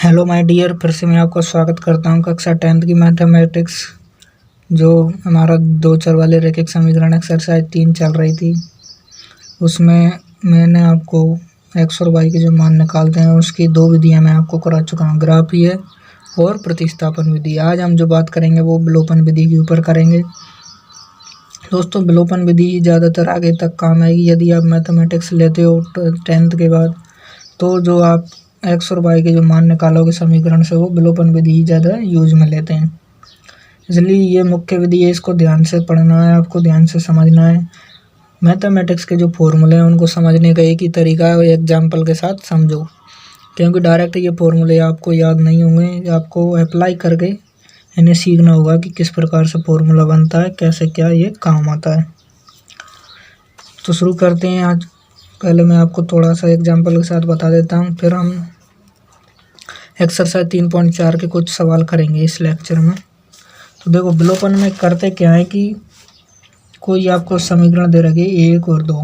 Hello my dear, फिर से मैं आपका स्वागत करता हूँ कक्षा 10th की मैथमेटिक्स। जो हमारा दो चर वाले रैखिक समीकरण एक्सरसाइज 3 चल रही थी, उसमें मैंने आपको एक्स और वाई के जो मान निकालते हैं उसकी दो विधियां मैं आपको करा चुका हूँ, ग्राफीय और प्रतिस्थापन विधि। आज हम जो बात करेंगे वो विलोपन विधि के ऊपर करेंगे। दोस्तों, विलोपन विधि ज़्यादातर आगे तक काम आएगी यदि आप मैथमेटिक्स लेते हो 10th के बाद। तो जो आप एक्स और वाई के जो मान निकालोगे समीकरण से, वो विलोपन विधि ही ज़्यादा यूज में लेते हैं। इसलिए ये मुख्य विधि है, इसको ध्यान से पढ़ना है, आपको ध्यान से समझना है। मैथमेटिक्स के जो फॉर्मूले हैं उनको समझने का एक ही तरीका है, एग्जाम्पल के साथ समझो, क्योंकि डायरेक्ट ये फॉर्मूले आपको याद नहीं होंगे। आपको अप्लाई करके इन्हें सीखना होगा कि किस प्रकार से फॉर्मूला बनता है, कैसे क्या ये काम आता है। तो शुरू करते हैं। आज पहले मैं आपको थोड़ा सा एग्जाम्पल के साथ बता देता हूँ, फिर हम एक्सरसाइज 3.4 के कुछ सवाल करेंगे इस लेक्चर में। तो देखो, विलोपन में करते क्या है कि कोई आपको समीकरण दे रखे 1 और 2।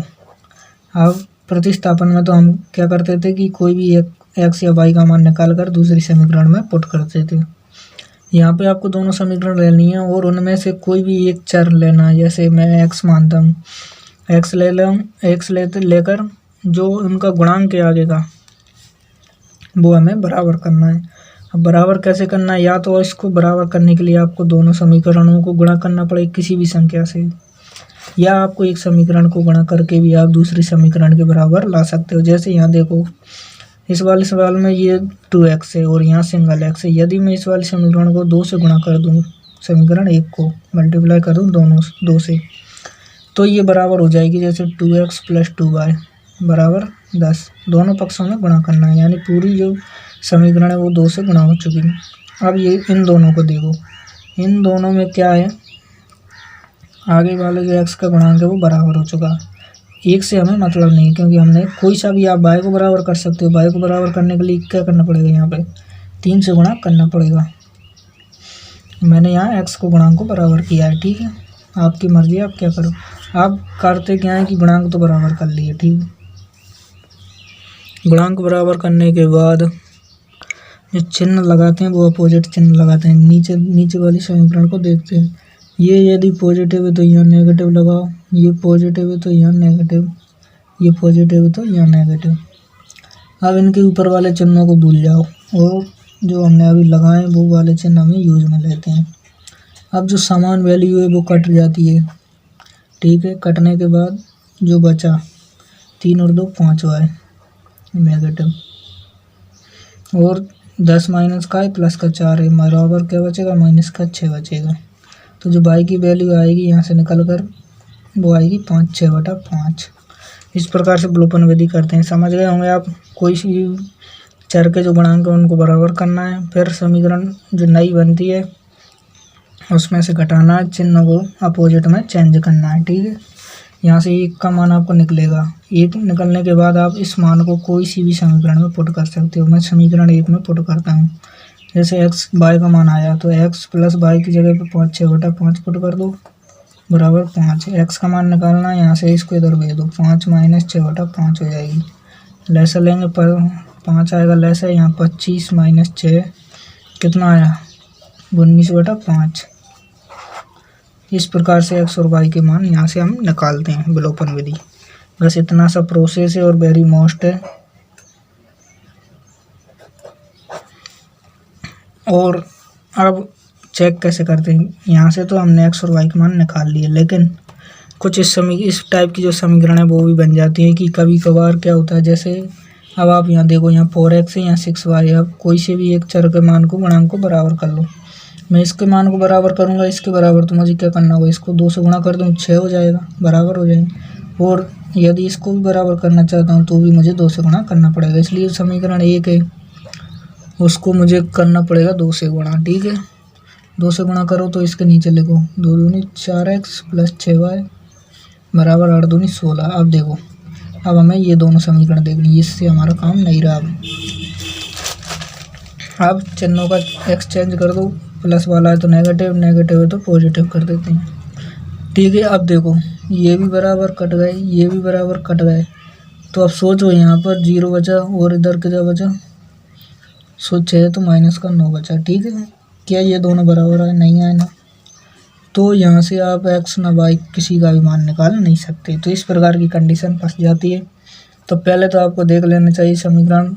अब प्रतिस्थापन में तो हम क्या करते थे कि कोई भी एक एक्स या वाई का मान निकाल कर दूसरी समीकरण में पुट करते थे। यहाँ पे आपको दोनों समीकरण लेनी है और उनमें से कोई भी एक चर लेना है। जैसे मैं एक्स मानता हूँ, एक्स ले लूँ, एक्स लेकर जो उनका गुणांक के आगे का वो हमें बराबर करना है। अब बराबर कैसे करना है? या तो इसको बराबर करने के लिए आपको दोनों समीकरणों को गुणा करना पड़ेगा किसी भी संख्या से, या आपको एक समीकरण को गुणा करके भी आप दूसरी समीकरण के बराबर ला सकते हो। जैसे यहाँ देखो, इस वाले सवाल में ये 2x है और यहाँ सिंगल x है। यदि मैं इस वाले समीकरण को 2 से गुणा कर दूँ, समीकरण 1 को मल्टीप्लाई कर दूँ दोनों 2 से, तो ये बराबर हो जाएगी जैसे 2x + 2y बराबर 10। दोनों पक्षों में गुणा करना है, यानी पूरी जो समीकरण है वो 2 से गुणा हो चुकी है। अब ये इन दोनों को देखो, इन दोनों में क्या है, आगे वाले जो x का गुणांक है वो बराबर हो चुका है। 1 से हमें मतलब नहीं, क्योंकि हमने कोई सा भी आप y को बराबर कर सकते हो। y को बराबर करने के लिए क्या करना पड़ेगा, यहाँ पे 3 से गुणा करना पड़ेगा। मैंने यहाँ x को गुणांक को बराबर किया है, ठीक है। आपकी मर्जी, आप क्या करो। आप करते क्या है कि गुणांक तो बराबर कर लिए, ठीक है। गुणांक बराबर करने के बाद जो चिन्ह लगाते हैं वो अपोजिट चिन्ह लगाते हैं। नीचे वाली समीकरण को देखते हैं। ये यदि पॉजिटिव है तो यहाँ नेगेटिव लगाओ, ये पॉजिटिव है तो यहाँ नेगेटिव, ये पॉजिटिव है तो यहाँ नेगेटिव। अब इनके ऊपर वाले चिन्हों को भूल जाओ और जो हमने अभी लगाए वो वाले चिन्ह हमें यूज में लेते हैं। अब जो समान वैल्यू है वो कट जाती है, ठीक है। कटने के बाद जो बचा 3 और 2 5 है नेगेटिव, और 10 माइनस का है प्लस का 4 है, बराबर क्या बचेगा, माइनस का 6 बचेगा। तो जो y की वैल्यू आएगी यहाँ से निकल कर वो आएगी 5 6/5। इस प्रकार से विलोपन विधि करते हैं। समझ गए होंगे आप। कोई सी चर के जो गुणांक है उनको बराबर करना है, फिर समीकरण जो नई बनती है उसमें से घटाना है, चिन्ह को अपोजिट में चेंज करना है, ठीक है। यहाँ से 1 का मान आपको निकलेगा। 1 निकलने के बाद आप इस मान को कोई सी भी समीकरण में पुट कर सकते हो। मैं समीकरण 1 में पुट करता हूँ। जैसे एक्स वाई का मान आया तो x + y की जगह पे 5 6/5 पुट कर दो, बराबर 5। एक्स का मान निकालना है, यहाँ से इसको इधर भेज दो, 5 - 6/5 हो जाएगी। लैसा लेंगे पर 5 आएगा लैसा, यहाँ 25 - 6 कितना आया, 19/5। इस प्रकार से एक्स और वाई के मान यहाँ से हम निकालते हैं विलोपन विधि। बस इतना सा प्रोसेस है और वेरी मोस्ट है। और अब चेक कैसे करते हैं, यहाँ से तो हमने एक्स और वाई के मान निकाल लिए, लेकिन कुछ इस टाइप की जो समीकरण है वो भी बन जाती है कि कभी कभार क्या होता है। जैसे अब आप यहाँ देखो, यहाँ 4x है, यहाँ 6y। अब कोई से भी एक चर के मान को गुणांक को बराबर कर लो। मैं इसके मान को बराबर करूँगा इसके बराबर, तो मुझे क्या करना होगा, इसको 2 से गुणा कर दूँ, 6 हो जाएगा, बराबर हो जाएंगे। और यदि इसको भी बराबर करना चाहता हूँ तो भी मुझे 2 से गुणा करना पड़ेगा। इसलिए समीकरण 1 है उसको मुझे करना पड़ेगा 2 से गुणा, ठीक है। 2 से गुणा करो तो इसके नीचे लिखो 2 दूनी 4x + 6y बराबर 8 दूनी 16। अब देखो, अब हमें ये दोनों समीकरण देखनी, इससे हमारा काम नहीं रहा। अब चिन्हों का एक्सचेंज कर दो, प्लस वाला है तो नेगेटिव, नेगेटिव है तो पॉजिटिव कर देते हैं, ठीक है। अब देखो, ये भी बराबर कट गए, ये भी बराबर कट गए। तो अब सोचो, यहाँ पर 0 बचा और इधर क्या बचा, सो 6 तो माइनस का 9 बचा। ठीक है, क्या ये दोनों बराबर आए? नहीं आए ना, तो यहाँ से आप x ना y किसी का भी मान निकाल नहीं सकते। तो इस प्रकार की कंडीशन फंस जाती है। तो पहले तो आपको देख लेना चाहिए समीकरण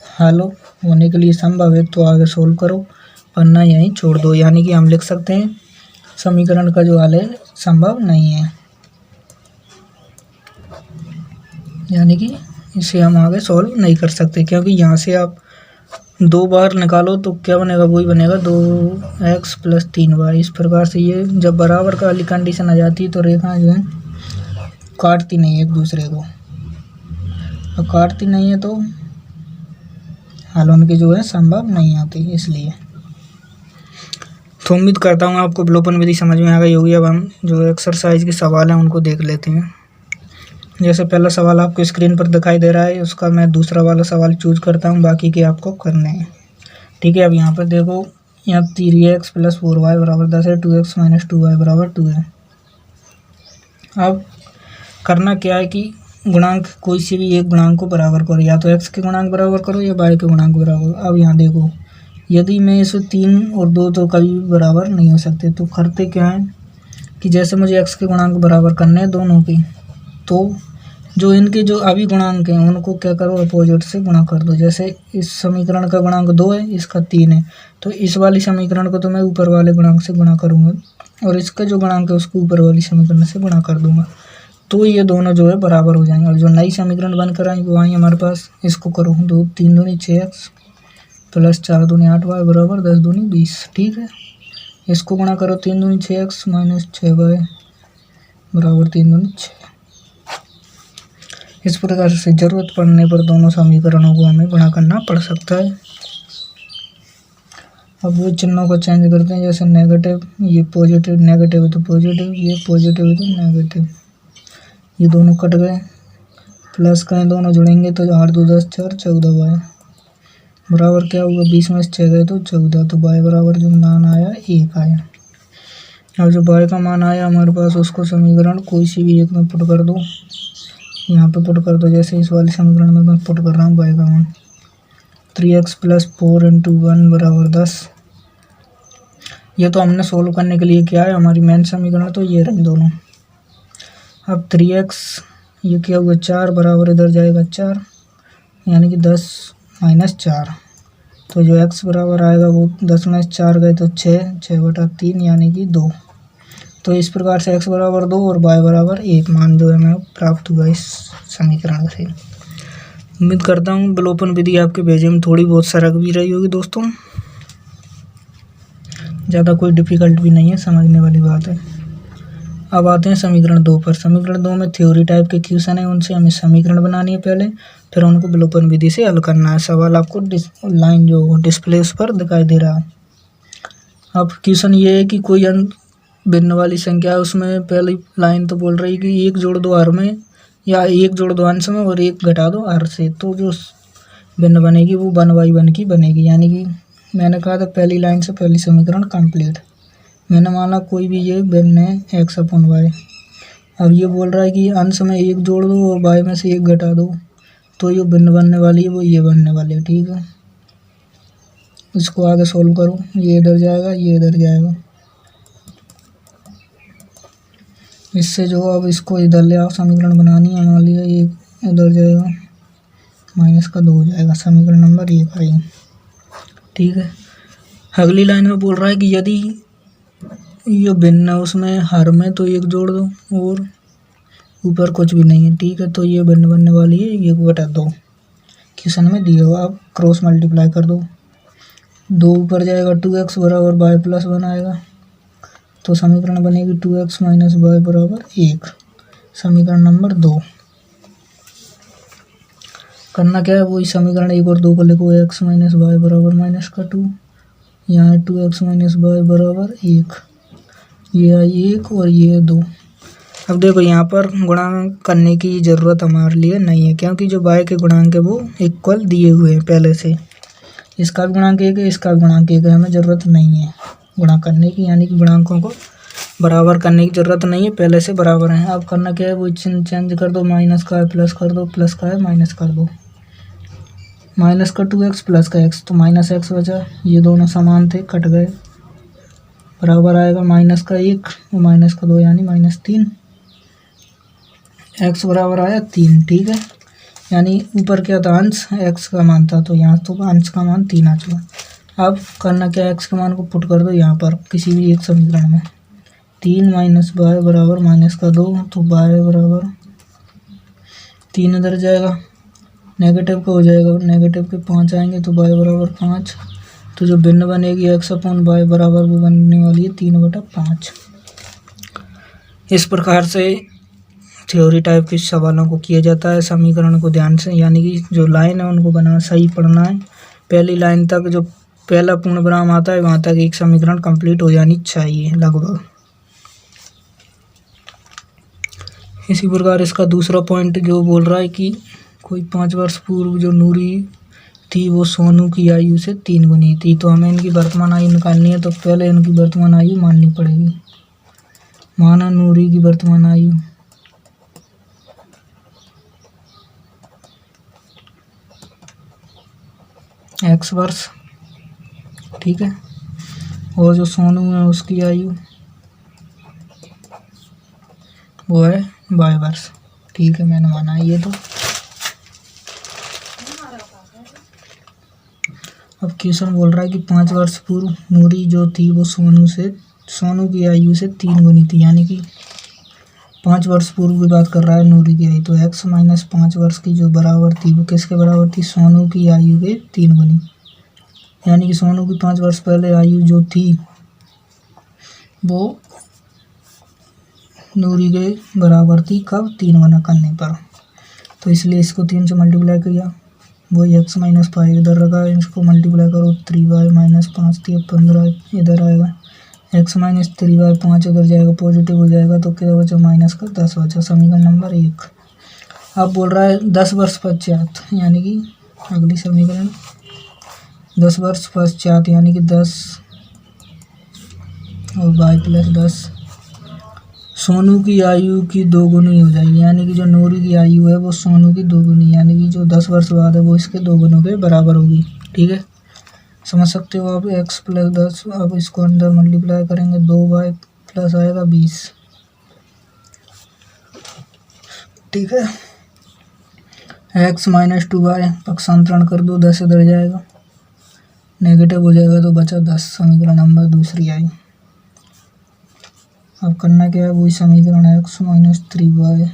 हल होने के लिए संभव है तो आगे सोल्व करो, वरना यहीं छोड़ दो। यानी कि हम लिख सकते हैं समीकरण का जो हल है संभव नहीं है, यानी कि इसे हम आगे सॉल्व नहीं कर सकते, क्योंकि यहाँ से आप 2 बार निकालो तो क्या बनेगा? वही बनेगा 2x + 3y। इस प्रकार से ये जब बराबर का वाली कंडीशन आ जाती है तो रेखाएं जो है काटती नहीं है एक दूसरे को, और काटती नहीं है तो हल उनके जो है संभव नहीं आती। इसलिए तो उम्मीद करता हूँ आपको विलोपन विधि समझ में आ गई होगी। अब हम जो एक्सरसाइज के सवाल हैं उनको देख लेते हैं। जैसे पहला सवाल आपको स्क्रीन पर दिखाई दे रहा है, उसका मैं दूसरा वाला सवाल चूज करता हूँ, बाकी के आपको करने हैं। ठीक है, अब यहाँ पर देखो, यहाँ 3x + 4y = 10 है, 2x - 2y = 2 है। अब करना क्या है कि गुणांक कोई से भी एक गुणांक को बराबर करो, या तो x के गुणांक बराबर करो या y के गुणांक बराबर। अब यहाँ देखो, यदि मैं इसे 3 और 2 तो कभी बराबर नहीं हो सकते, तो करते क्या है कि जैसे मुझे x के गुणांक बराबर करने हैं दोनों की, तो जो इनके जो अभी गुणांक हैं उनको क्या करो? अपोजिट से गुणा कर दो। जैसे इस समीकरण का गुणांक 2 है, इसका 3 है, तो इस वाली समीकरण को तो मैं ऊपर वाले गुणांक से गुणा करूँगा, और इसका जो गुणांक है उसको ऊपर वाली समीकरण से गुणा कर दूंगा, तो ये दोनों जो है बराबर हो जाएंगे। और जो नई समीकरण बनकर आएंगे वो आएंगे हमारे पास, इसको करो 2 3 दूनी 6x + 4 दूनी 8y = 10 दूनी 20। ठीक है, इसको गुणा करो 3 दूनी 6x - 6y = 3 दूनी 6। इस प्रकार से जरूरत पड़ने पर दोनों समीकरणों को हमें गुणा करना पड़ सकता है। अब वो चिन्हों को चेंज करते हैं, जैसे नेगेटिव, ये पॉजिटिव, नेगेटिव है तो पॉजिटिव, ये पॉजिटिव है तो नेगेटिव, ये दोनों कट गए, प्लस का दोनों जुड़ेंगे तो 8 2 10 4 14y बराबर क्या हुआ? 20 में से 6 गए तो 14, तो y बराबर जो मान आया 1 आया। और जो y का मान आया हमारे पास उसको समीकरण कोई सी भी एक में पुट कर दो, यहाँ पे पुट कर दो। जैसे इस वाले समीकरण में मैं पुट कर रहा हूँ y का मान 3x + 4 × 1 = 10। ये तो हमने सोल्व करने के लिए क्या है, हमारी मेन समीकरण तो ये रही दोनों। अब 3x ये क्या हुआ? 4 बराबर इधर जाएगा 4, यानी कि 10 - 4, तो जो x बराबर आएगा वो 10 में से 4 गए तो 6/3 यानी कि 2। तो इस प्रकार से x बराबर 2 और y बराबर 1 मान जो है मैं प्राप्त हुआ इस समीकरण से। उम्मीद करता हूँ विलोपन विधि आपके भेजे में थोड़ी बहुत सरक भी रही होगी दोस्तों, ज़्यादा कोई डिफ़िकल्ट भी नहीं है, समझने वाली बात है। अब आते हैं समीकरण 2 पर। समीकरण 2 में थ्योरी टाइप के क्वेश्चन है, उनसे हमें समीकरण बनानी है पहले, फिर उनको विलोपन विधि से हल करना है। सवाल आपको लाइन जो डिस्प्ले उस पर दिखाई दे रहा है। अब क्वेश्चन ये है कि कोई भिन्न वाली संख्या है, उसमें पहली लाइन तो बोल रही है कि 1 जोड़ दो हर में, या 1 जोड़ दो अंश में और 1 घटा दो हर से, तो जो भिन्न बनेगी वो 1/1 की बनेगी। यानी कि मैंने कहा था पहली लाइन से पहली समीकरण कंप्लीट। मैंने माना कोई भी ये भिन्न है x/y। अब ये बोल रहा है कि अंश में 1 जोड़ दो और y में से 1 घटा दो, तो ये भिन्न बनने वाली है वो ये बनने वाली है। ठीक है, इसको आगे सोल्व करो, ये इधर जाएगा, ये इधर जाएगा, इससे जो अब इसको इधर ले आओ, समीकरण बनानी है हमारे लिए, ये इधर जाएगा, -2 हो जाएगा, समीकरण नंबर 1 आई। ठीक है, अगली लाइन में बोल रहा है कि यदि ये भिन्न है उसमें हर में तो 1 जोड़ दो और ऊपर कुछ भी नहीं है। ठीक है, तो ये भिन्न बनने वाली है 1/2, क्वेश्चन में दिया हुआ। अब क्रॉस मल्टीप्लाई कर दो, 2 ऊपर जाएगा, 2x = y + 1 आएगा, तो समीकरण बनेगी 2x - y = 1, समीकरण नंबर 2। करना क्या है, वही समीकरण 1 और 2 को लिखो, x - y = -2, यहाँ 2x - y = 1, ये है 1 और ये 2। अब देखो यहाँ पर गुणांक करने की ज़रूरत हमारे लिए नहीं है, क्योंकि जो y के गुणांक है वो इक्वल दिए हुए हैं पहले से। इसका भी गुणांक 1 है, इसका भी गुणांक 1 है, हमें ज़रूरत नहीं है गुणा करने की, यानी कि गुणांकों को बराबर करने की ज़रूरत नहीं है, पहले से बराबर हैं। अब करना क्या है, वो चिन्ह चेंज कर दो, माइनस का है प्लस कर दो, प्लस का है माइनस कर दो, माइनस का 2x प्लस का x, तो माइनस एक्स बचा, ये दोनों समान थे कट गए, बराबर आएगा माइनस का 1 और माइनस का 2 यानी -3, x बराबर आया 3। ठीक है, यानी ऊपर क्या था, अंश x का मान था, तो यहाँ तो अंश का मान 3 आ चुका। अब करना क्या है, x के मान को पुट कर दो यहाँ पर किसी भी एक समीकरण में। 3 माइनस y बराबर माइनस का 2, तो y बराबर 3 इधर जाएगा, नेगेटिव का हो जाएगा, नेगेटिव के 5 आएंगे तो y बराबर 5, तो जो भिन्न बनेगी x अपॉन y बराबर वो बनने वाली है 3/5। इस प्रकार से थ्योरी टाइप के सवालों को किया जाता है। समीकरण को ध्यान से, यानी कि जो लाइन है उनको बना सही पढ़ना है। पहली लाइन तक जो पहला पूर्ण विराम आता है वहाँ तक एक समीकरण कंप्लीट हो जानी चाहिए लगभग। इसी प्रकार इसका दूसरा पॉइंट जो बोल रहा है कि कोई 5 वर्ष पूर्व जो नूरी थी वो सोनू की आयु से 3 गुनी थी, तो हमें इनकी वर्तमान आयु निकालनी है, तो पहले इनकी वर्तमान आयु माननी पड़ेगी। माना नूरी की वर्तमान आयु x वर्ष, ठीक है, और जो सोनू है उसकी आयु वो है y वर्ष। ठीक है, मैंने माना है ये। तो अब क्वेश्चन बोल रहा है कि 5 वर्ष पूर्व नूरी जो थी वो सोनू की आयु से 3 गुनी थी, यानी कि 5 वर्ष पूर्व की बात कर रहा है नूरी की आयु, तो x माइनस 5 वर्ष की जो बराबर थी वो किसके बराबर थी, सोनू की आयु के 3 गुनी, यानी कि सोनू की 5 वर्ष पहले आयु जो थी वो नूरी के बराबर थी, कब, 3 गुना करने पर, तो इसलिए इसको 3 से मल्टीप्लाई किया, वही x माइनस 5 इधर रखा है, इसको मल्टीप्लाई करो 3y माइनस 5 थी 15 इधर आएगा, x माइनस 3y 5 इधर जाएगा, पॉजिटिव हो जाएगा, तो क्या बचा, माइनस का 10 बचा, समीकरण नंबर 1। अब बोल रहा है 10 वर्ष पश्चात, यानी कि अगली समीकरण 10 वर्ष पश्चात, यानी कि 10 और y प्लस 10 सोनू की आयु की 2 गुनी हो जाएगी, यानी कि जो नूरी की आयु है वो सोनू की 2 गुनी, यानी कि जो 10 वर्ष बाद है वो इसके 2 गुनों के बराबर होगी। ठीक है, समझ सकते हो आप। x प्लस 10, अब इसको अंदर मल्टीप्लाई करेंगे, 2y प्लस आएगा 20। ठीक है, x माइनस 2y पक्षांतरण कर दो, 10 इधर जाएगा, नेगेटिव हो जाएगा तो बचा 10, समीकरण नंबर दूसरी आई। अब करना क्या है, वही समीकरण है, x माइनस 3y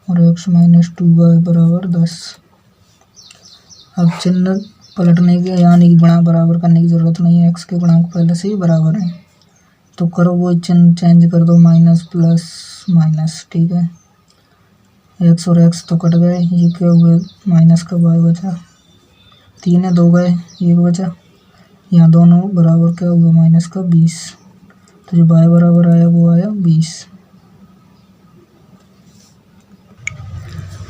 और x माइनस 2y बराबर 10। अब चिन्ह पलटने के, यानी कि गुणा बराबर करने की ज़रूरत नहीं है, x के गुणांक पहले से ही बराबर है, तो करो वो चिन्ह चेंज कर दो, माइनस प्लस माइनस। ठीक है, x और x तो कट गए, ये क्या हुए, माइनस का y बचा, 3 है 2 गए, 1 बचा, यहाँ दोनों बराबर क्या हुआ, माइनस का 20, तो जो y बराबर आया वो आया 20।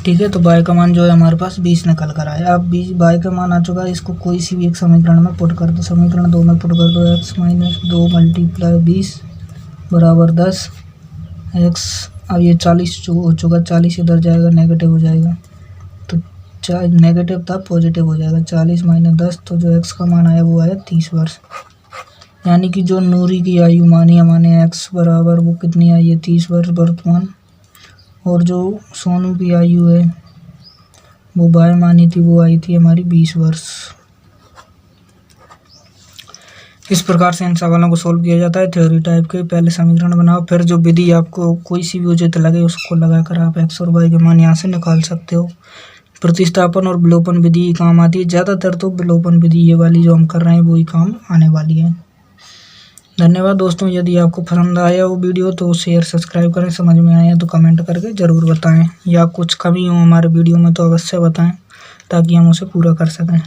ठीक है, तो y का मान जो है हमारे पास 20 निकल कर आया। अब y का मान आ चुका है, इसको कोई सी भी एक समीकरण में पुट कर दो, समीकरण 2 में पुट कर दो, x माइनस 2 मल्टीप्लाई 20 बराबर 10 x। अब ये 40 हो चुका, 40 इधर जाएगा, नेगेटिव हो जाएगा, तो नेगेटिव था पॉजिटिव हो जाएगा, 40 माइनस 10, तो जो x का मान आया वो आया 30 वर्ष, यानी कि जो नूरी की आयु मानी हमारे x बराबर वो कितनी आई है, 30 वर्ष वर्तमान, और जो सोनू की आयु है वो y मानी थी वो आई थी हमारी 20 वर्ष। इस प्रकार से इन सवालों को सोल्व किया जाता है थ्योरी टाइप के। पहले समीकरण बनाओ, फिर जो विधि आपको कोई सी भी उचित लगे उसको लगाकर आप x और y के मान यहाँ से निकाल सकते हो। प्रतिस्थापन और विलोपन विधि काम आती है, ज़्यादातर तो विलोपन विधि ये वाली जो हम कर रहे हैं वही काम आने वाली है। धन्यवाद दोस्तों। यदि आपको पसंद आया वो वीडियो तो शेयर सब्सक्राइब करें, समझ में आया तो कमेंट करके ज़रूर बताएं, या कुछ कमी हो हमारे वीडियो में तो अवश्य बताएं ताकि हम उसे पूरा कर सकें।